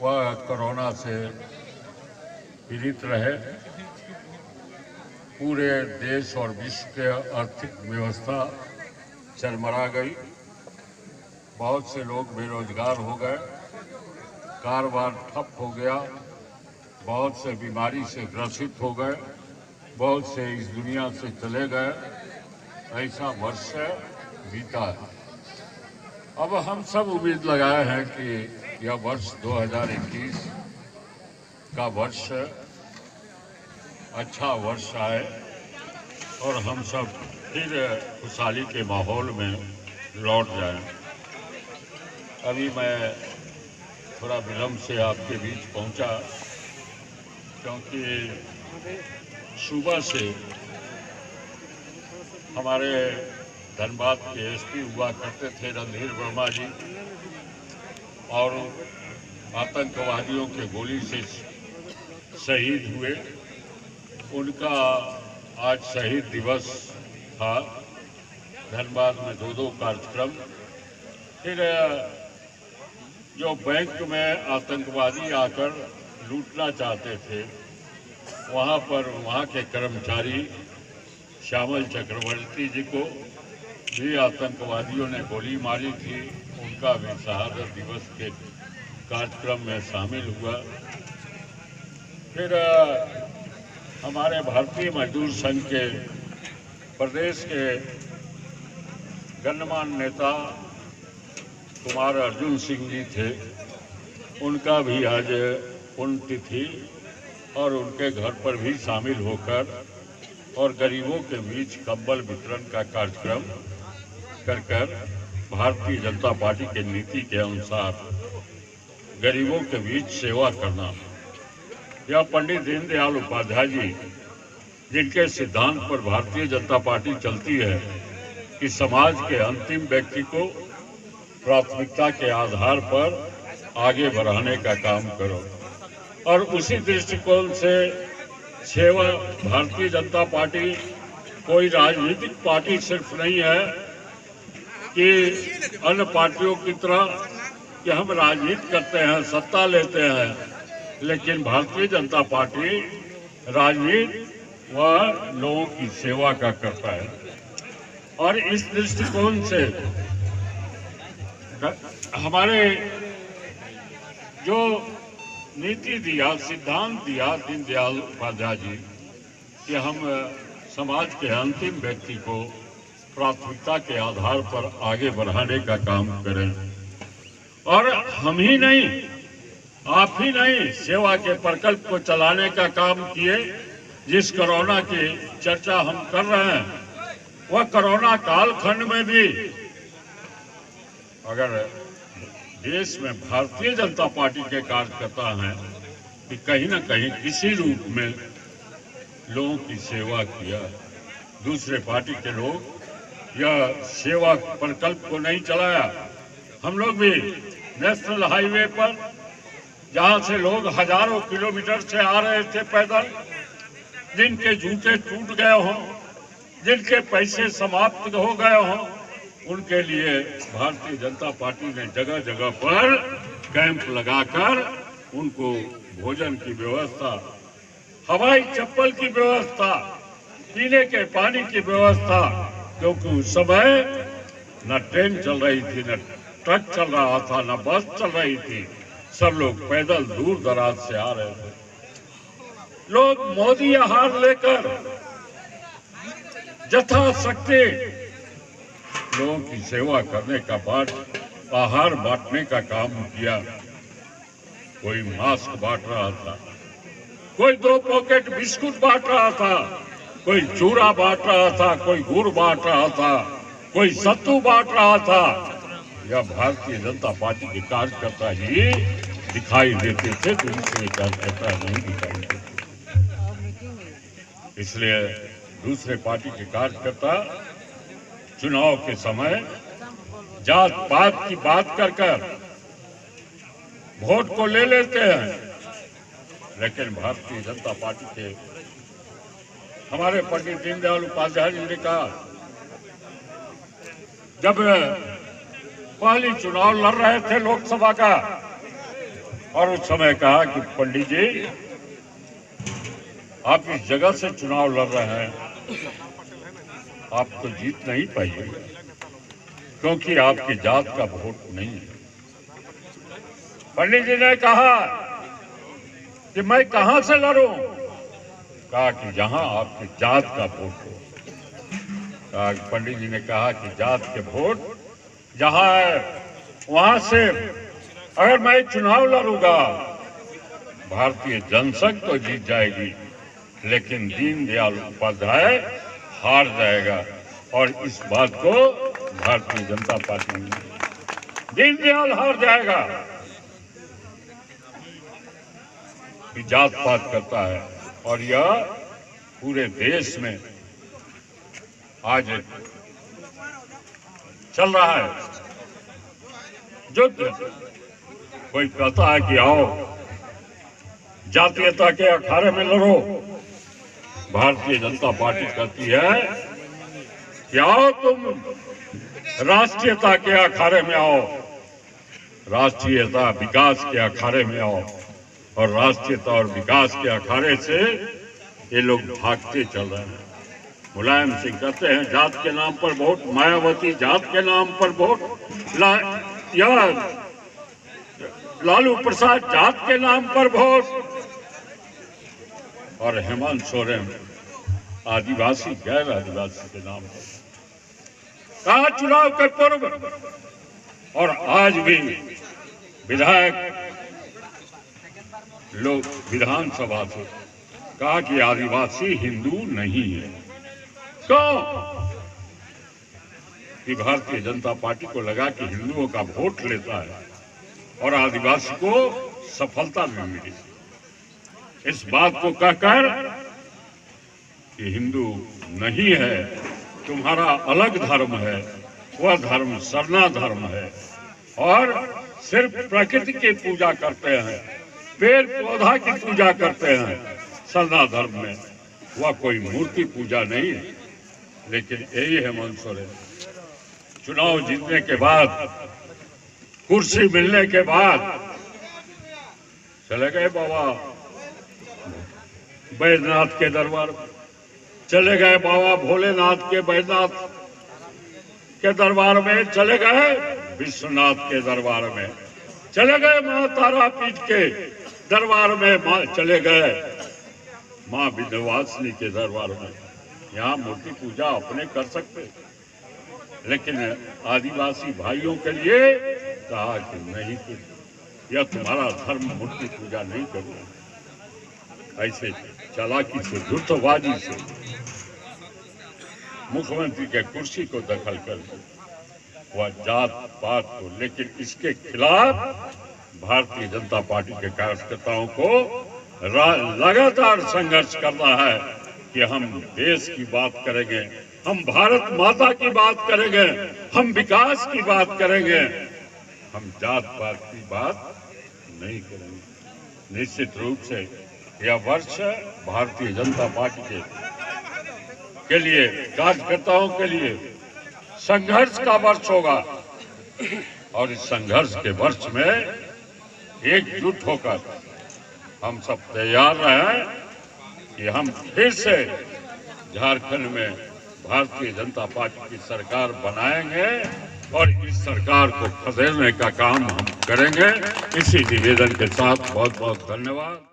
वह कोरोना से पीड़ित रहे। पूरे देश और विश्व के आर्थिक व्यवस्था चरमरा गई। बहुत से लोग बेरोजगार हो गए, कारोबार ठप हो गया, बहुत से बीमारी से ग्रसित हो गए, बहुत से इस दुनिया से चले गए। ऐसा वर्ष बीता है। अब हम सब उम्मीद लगाए हैं कि यह वर्ष 2021 का वर्ष अच्छा वर्ष आए और हम सब फिर खुशहाली के माहौल में लौट जाएं। अभी मैं थोड़ा विलम्ब से आपके बीच पहुंचा, क्योंकि सुबह से हमारे धनबाद के एसपी हुआ करते थे रणधीर वर्मा जी, और आतंकवादियों के गोली से शहीद हुए। उनका आज शहीद दिवस था। धनबाद में दो कार्यक्रम। फिर जो बैंक में आतंकवादी आकर लूटना चाहते थे, वहां पर वहां के कर्मचारी श्यामल चक्रवर्ती जी को भी आतंकवादियों ने गोली मारी थी। उनका भी शहादत दिवस के कार्यक्रम में शामिल हुआ। फिर हमारे भारतीय मजदूर संघ के प्रदेश के गणमान्य नेता कुमार अर्जुन सिंह जी थे, उनका भी आज पुण्यतिथि, और उनके घर पर भी शामिल होकर और गरीबों के बीच कंबल वितरण का कार्यक्रम कर भारतीय जनता पार्टी के नीति के अनुसार गरीबों के बीच सेवा करना। यह पंडित दीनदयाल उपाध्याय जी, जिनके सिद्धांत पर भारतीय जनता पार्टी चलती है कि समाज के अंतिम व्यक्ति को प्राथमिकता के आधार पर आगे बढ़ाने का काम करो, और उसी दृष्टिकोण से सेवा भारतीय जनता पार्टी कोई राजनीतिक पार्टी सिर्फ नहीं है कि अन्य पार्टियों की तरह कि हम राजनीति करते हैं, सत्ता लेते हैं, लेकिन भारतीय जनता पार्टी राजनीति व लोगों की सेवा का करता है। और इस दृष्टिकोण से हमारे जो नीति दिया, सिद्धांत दिया दीनदयाल उपाध्याय जी, कि हम समाज के अंतिम व्यक्ति को प्राथमिकता के आधार पर आगे बढ़ाने का काम करें। और हम ही नहीं, आप ही नहीं, सेवा के प्रकल्प को चलाने का काम किए। जिस कोरोना की चर्चा हम कर रहे हैं, वह कोरोना कालखंड में भी अगर देश में भारतीय जनता पार्टी के कार्यकर्ता हैं कि कहीं न कहीं किसी रूप में लोगों की सेवा किया। दूसरे पार्टी के लोग यह सेवा प्रकल्प को नहीं चलाया। हम लोग भी नेशनल हाईवे पर, जहां से लोग हजारों किलोमीटर से आ रहे थे पैदल, जिनके जूते टूट गए हों, जिनके पैसे समाप्त हो गए हों, उनके लिए भारतीय जनता पार्टी ने जगह जगह पर कैंप लगाकर उनको भोजन की व्यवस्था, हवाई चप्पल की व्यवस्था, पीने के पानी की व्यवस्था, क्योंकि उस समय न ट्रेन चल रही थी, न ट्रक चल रहा था, न बस चल रही थी। सब लोग पैदल दूर दराज से आ रहे थे। लोग मोदी आहार लेकर यथाशक्ति लोगों की सेवा करने का आहार बांटने का काम किया। कोई मास्क बांट रहा था, कोई 2 पॉकेट बिस्कुट बांट रहा था, कोई चूरा बांट रहा था, कोई गुड़ बांट रहा था, कोई सत्तू बांट रहा था। यह भारतीय जनता पार्टी के कार्यकर्ता ही दिखाई देते थे, दूसरे कार्यकर्ता नहीं दिखाई देते। इसलिए दूसरे पार्टी के कार्यकर्ता चुनाव के समय जात पात की बात कर वोट को ले लेते हैं, लेकिन भारतीय जनता पार्टी के हमारे पंडित दीनदयाल उपाध्याय जी ने कहा, जब पहली चुनाव लड़ रहे थे लोकसभा का, और उस समय कहा कि पंडित जी, आप इस जगह से चुनाव लड़ रहे हैं, आप तो जीत नहीं पाइएगा क्योंकि आपकी जात का वोट नहीं है। पंडित जी ने कहा कि मैं कहां से लड़ूं? कहा कि जहां आपकी जात का वोट हो। कहा पंडित जी ने कहा कि जात के वोट जहां है वहां से अगर मैं चुनाव लड़ूंगा, भारतीय जनसंघ तो जीत जाएगी, लेकिन दीनदयाल उपाध्याय हार जाएगा। और इस बात को भारतीय जनता पार्टी में दीनदयाल हार जाएगा। जात पात करता है और यह पूरे देश में आज चल रहा है। जो कोई कहता है कि आओ जातीयता के अखाड़े में लड़ो, भारतीय जनता पार्टी कहती है कि आओ तुम राष्ट्रीयता के अखाड़े में आओ, राष्ट्रीयता विकास के अखाड़े में आओ। और राष्ट्रीयता और विकास के अखाड़े से ये लोग भागते चल रहे हैं। मुलायम सिंह कहते हैं जात के नाम पर वोट, मायावती जात के नाम पर वोट, लालू प्रसाद जात के नाम पर वोट, और हेमंत सोरेन आदिवासी गैर आदिवासी के नाम पर। कहा चुनाव के पूर्व और आज भी विधायक लोग विधानसभा से कहा कि आदिवासी हिंदू नहीं है। क्यों? कि भारतीय जनता पार्टी को लगा कि हिंदुओं का वोट लेता है और आदिवासी को सफलता भी मिली। इस बात को कहकर कि हिंदू नहीं है, तुम्हारा अलग धर्म है, वह धर्म सरना धर्म है और सिर्फ प्रकृति की पूजा करते हैं, पेड़ पौधा की पूजा करते हैं सरना धर्म में, वह कोई मूर्ति पूजा नहीं है। लेकिन यही हेमंत सोरेन चुनाव जीतने के बाद, कुर्सी मिलने के बाद चले गए बाबा बैद्यनाथ के दरबार में, चले गए बाबा भोलेनाथ के बैद्यनाथ के दरबार में, चले गए विश्वनाथ के दरबार में, चले गए मां तारापीठ के दरबार में, चले गए मां विंध्यवासिनी के दरबार में। यहाँ मूर्ति पूजा अपने कर सकते, लेकिन आदिवासी भाइयों के लिए कहा कि नहीं, यह तुम्हारा धर्म मूर्ति पूजा नहीं करो। ऐसे चालाकी से, धूर्तबाजी से मुख्यमंत्री के कुर्सी को दखल कर वह जात पात को, लेकिन इसके खिलाफ भारतीय जनता पार्टी के कार्यकर्ताओं को लगातार संघर्ष करना है कि हम देश की बात करेंगे, हम भारत माता की बात करेंगे, हम विकास की बात करेंगे, हम जात पात की बात नहीं करेंगे। निश्चित रूप से यह वर्ष भारतीय जनता पार्टी के लिए, कार्यकर्ताओं के लिए संघर्ष का वर्ष होगा और इस संघर्ष के वर्ष में एकजुट होकर हम सब तैयार रहे कि हम फिर से झारखंड में भारतीय जनता पार्टी की सरकार बनाएंगे और इस सरकार को खदेड़ने का काम हम करेंगे। इसी निवेदन के साथ बहुत बहुत धन्यवाद।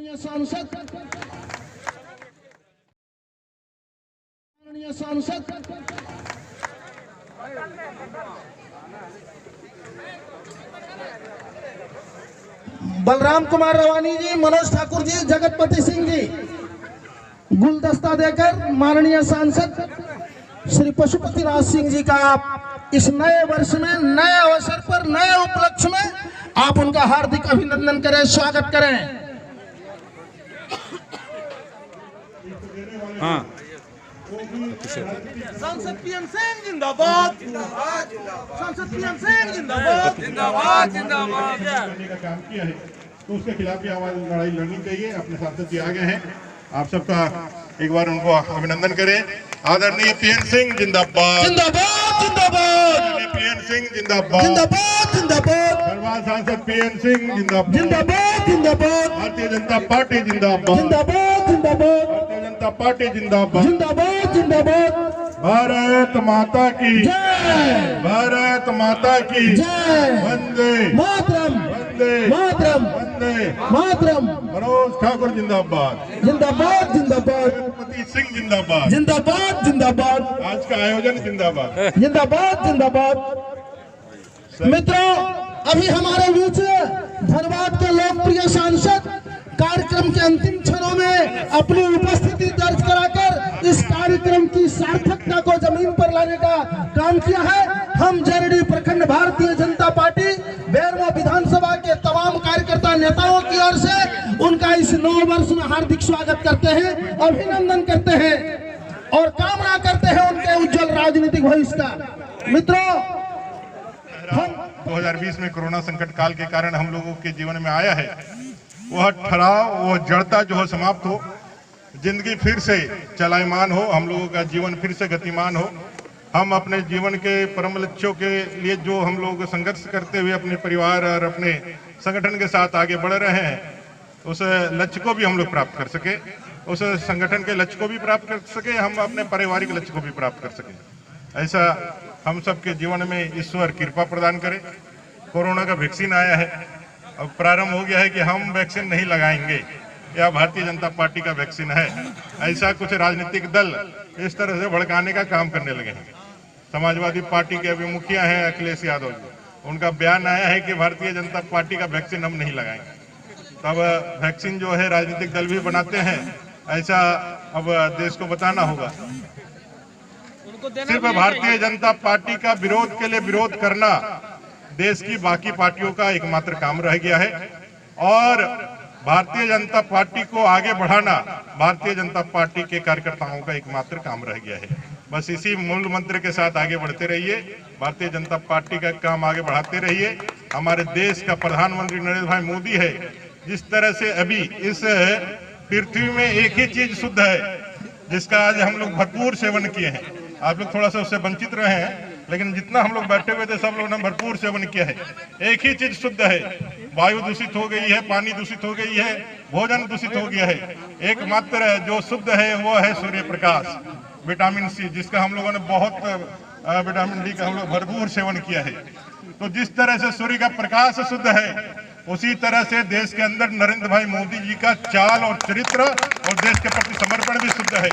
सांसद बलराम कुमार रवानी जी, मनोज ठाकुर जी, जगतपति सिंह जी गुलदस्ता देकर माननीय सांसद श्री पशुपतिनाथ सिंह जी का इस नए वर्ष में नए अवसर पर नए उपलक्ष्य में आप उनका हार्दिक अभिनंदन करें, स्वागत करें। हाँ सांसद पीएम सिंह जिंदाबाद, सांसद पीएम सिंह जिंदाबाद, जिंदाबाद जिंदाबाद। करने का काम किया है तो उसके खिलाफ भी आवाज लड़ाई लड़नी चाहिए। अपने सांसद जी आ गए हैं, आप सबका एक बार उनको अभिनंदन करें। आदरणीय पीएन सिंह जिंदाबाद, जिंदाबाद, जिंदाबाद, पीएन सिंह जिंदाबाद, जिंदाबाद, जिंदाबाद, धनबाद सांसद पीएन सिंह जिंदाबाद, जिंदाबाद, जिंदाबाद, भारतीय जनता पार्टी जिंदाबाद, जिंदाबाद, जिंदाबाद, भारतीय जनता पार्टी जिंदाबाद, जिंदाबाद, जिंदाबाद, भारत माता की जय, भारत माता की जय, वंदे मातरम, वंदे मातरम, वंदे मातरम, मनोज ठाकुर जिंदाबाद, जिंदाबाद, जिंदाबाद, पशुपति सिंह जिंदाबाद, जिंदाबाद, जिंदाबाद, आज का आयोजन जिंदाबाद। जिंदाबाद, जिंदाबाद। मित्रों, अभी हमारे बीच धनबाद के लोकप्रिय सांसद कार्यक्रम के अंतिम क्षणों में अपनी उपस्थिति दर्ज कराकर इस कार्यक्रम की सार्थकता को जमीन पर लाने का काम किया है। हम जरडी प्रखंड भारतीय जनता पार्टी बेरमो विधानसभा के तमाम कार्यकर्ता नेताओं की ओर से उनका इस नव वर्ष में हार्दिक स्वागत करते हैं, अभिनंदन करते हैं और कामना करते हैं उनके उज्जवल राजनीतिक भविष्य का। मित्रों, 2020 में कोरोना संकट काल के कारण हम लोगों के जीवन में आया है, वह ठहराव, वह जड़ता जो हो समाप्त हो, जिंदगी फिर से चलायमान हो, हम लोगों का जीवन फिर से गतिमान हो। हम अपने जीवन के परम लक्ष्यों के लिए जो हम लोग संघर्ष करते हुए अपने परिवार और अपने संगठन के साथ आगे बढ़ रहे हैं, उस लक्ष्य को भी हम लोग प्राप्त कर सके, उस संगठन के लक्ष्य को भी प्राप्त कर सके, हम अपने पारिवारिक लक्ष्य को भी प्राप्त कर सके। ऐसा हम सबके जीवन में ईश्वर कृपा प्रदान करे। कोरोना का वैक्सीन आया है, अब प्रारंभ हो गया है कि हम वैक्सीन नहीं लगाएंगे, यह भारतीय जनता पार्टी का वैक्सीन है। ऐसा कुछ राजनीतिक दल इस तरह से भड़काने का काम करने लगे हैं। समाजवादी पार्टी के अभी मुखिया हैं अखिलेश यादव जी, उनका बयान आया है कि भारतीय जनता पार्टी का वैक्सीन हम नहीं लगाएंगे। तब वैक्सीन जो है राजनीतिक दल भी बनाते हैं, ऐसा अब देश को बताना होगा। सिर्फ भारतीय जनता पार्टी का विरोध के लिए विरोध करना देश की बाकी पार्टियों का एकमात्र काम रह गया है और भारतीय जनता पार्टी को आगे बढ़ाना भारतीय जनता पार्टी के कार्यकर्ताओं का एकमात्र काम रह गया है। बस इसी मूल मंत्र के साथ आगे बढ़ते रहिए, भारतीय जनता पार्टी का काम आगे बढ़ाते रहिए। हमारे देश का प्रधानमंत्री नरेंद्र भाई मोदी है, जिस तरह से अभी इस पृथ्वी में एक ही चीज शुद्ध है जिसका आज हम लोग भरपूर सेवन किए हैं। आप लोग थोड़ा सा उससे वंचित रहे हैं, लेकिन जितना हम लोग बैठे हुए थे सब लोगों ने भरपूर सेवन किया है। एक ही चीज शुद्ध है, वायु दूषित हो गई है, पानी दूषित हो गई है, भोजन दूषित हो गया है। एकमात्र जो शुद्ध है वो है सूर्य प्रकाश, विटामिन सी, जिसका हम लोगों ने बहुत विटामिन डी का हम लोग भरपूर सेवन किया है। तो जिस तरह से सूर्य का प्रकाश शुद्ध है, उसी तरह से देश के अंदर नरेंद्र भाई मोदी जी का चाल और चरित्र और देश के प्रति समर्पण भी शुद्ध है।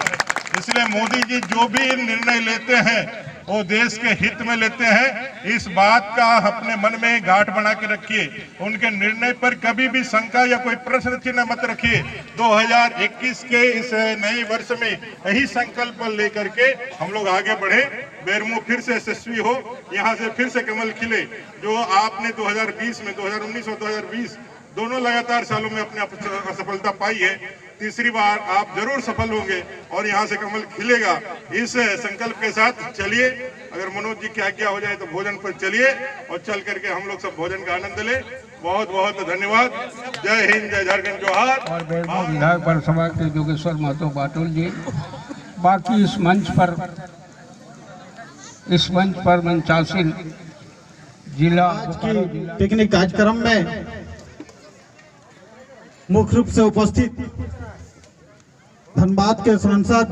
इसलिए मोदी जी जो भी निर्णय लेते हैं वो देश के हित में लेते हैं। इस बात का अपने मन में गांठ बना के रखिए, उनके निर्णय पर कभी भी शंका या कोई प्रश्न चिन्ह मत रखिए। 2021 के इस नए वर्ष में यही संकल्प लेकर के हम लोग आगे बढ़े, बेरमो फिर से यशस्वी हो, यहाँ से फिर से कमल खिले। जो आपने 2020 में 2019 और 2020 दोनों लगातार सालों में अपने असफलता पाई है, तीसरी बार आप जरूर सफल होंगे और यहाँ से कमल खिलेगा। इस संकल्प के साथ चलिए। अगर मनोज जी की आज्ञा हो जाए तो भोजन पर चलिए और चल करके हम लोग सब भोजन का आनंद ले। बहुत बहुत धन्यवाद। जय हिंद, जय झारखंड, जोहार। और बेरमो विधायक परिसभा के जोगेश्वर महतो बाटुल जी, बाकी इस मंच पर मंचासीन जिला पिकनिक कार्यक्रम में मुख्य रूप से उपस्थित धनबाद के सांसद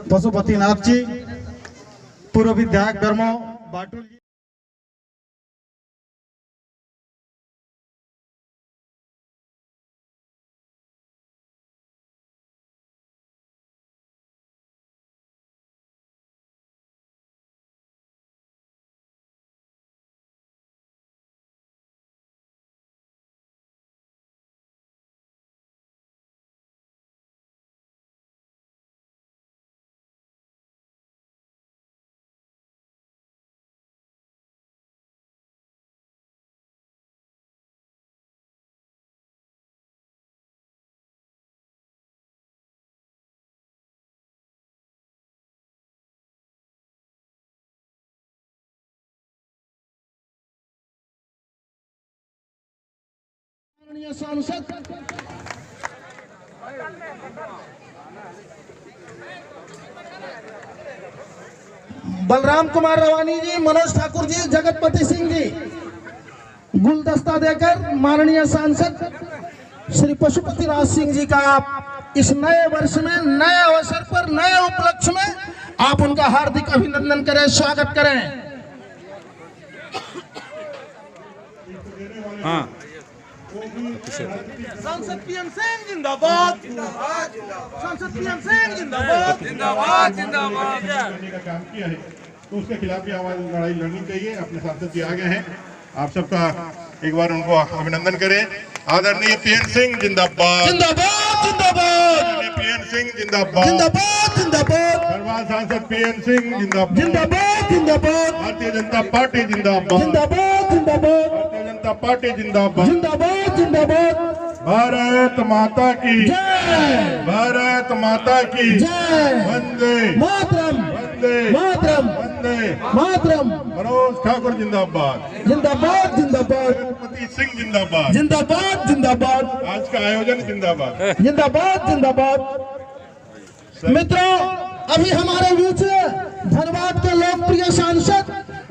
पशुपतिनाथ जी, पूर्व विधायक बेरमो बाटुल जी। माननीय सांसद बलराम कुमार रवानी जी, मनोज ठाकुर जी, जगतपति सिंह जी गुलदस्ता देकर माननीय सांसद श्री पशुपति राज सिंह जी का आप इस नए वर्ष में, नए अवसर पर, नए उपलक्ष्य में आप उनका हार्दिक अभिनंदन करें, स्वागत करें। सांसद पीएम सिंह जिंदाबाद, सांसद पीएम सिंह जिंदाबाद, जिंदाबाद जिंदाबाद करने का काम किया है, तो उसके खिलाफ भी आवाज लड़ाई लड़नी चाहिए। अपने सांसद जी आगे हैं, आप सबका एक बार उनको अभिनंदन करें। आदरणीय पीएन सिंह जिंदाबाद, जिंदाबाद जिंदाबाद पीएन सिंह जिंदाबाद, जिंदाबाद जिंदाबाद धनबाद सांसद पीएन सिंह जिंदाबाद, जिंदाबाद जिंदाबाद भारतीय जनता पार्टी जिंदाबाद, जिंदाबाद जिंदाबाद भारतीय जनता पार्टी जिंदाबाद, जिंदाबाद जिंदाबाद भारत माता की जय, भारत माता की जय, वंदे मातरम वंदे मातरम वंदे मातरम, मनोज ठाकुर जिंदाबाद, जिंदाबाद जिंदाबाद जगतपति सिंह जिंदाबाद, जिंदाबाद जिंदाबाद आज का आयोजन जिंदाबाद। जिंदाबाद जिंदाबाद। मित्रों, अभी हमारे बीच धनबाद के लोकप्रिय सांसद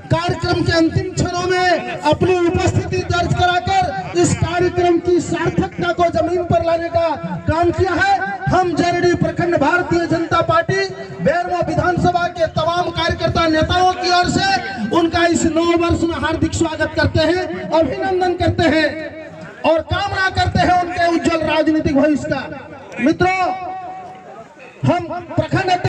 कार्यक्रम के अंतिम क्षणों में अपनी उपस्थिति दर्ज कराकर इस कार्यक्रम की सार्थकता को जमीन पर लाने का काम किया है। हम जरडी प्रखंड भारतीय जनता पार्टी बेरमो विधानसभा के तमाम कार्यकर्ता नेताओं की ओर से उनका इस नए वर्ष में हार्दिक स्वागत करते हैं, अभिनंदन करते हैं और कामना करते हैं उनके उज्जवल राजनीतिक भविष्य का। मित्रों, हम प्रखंड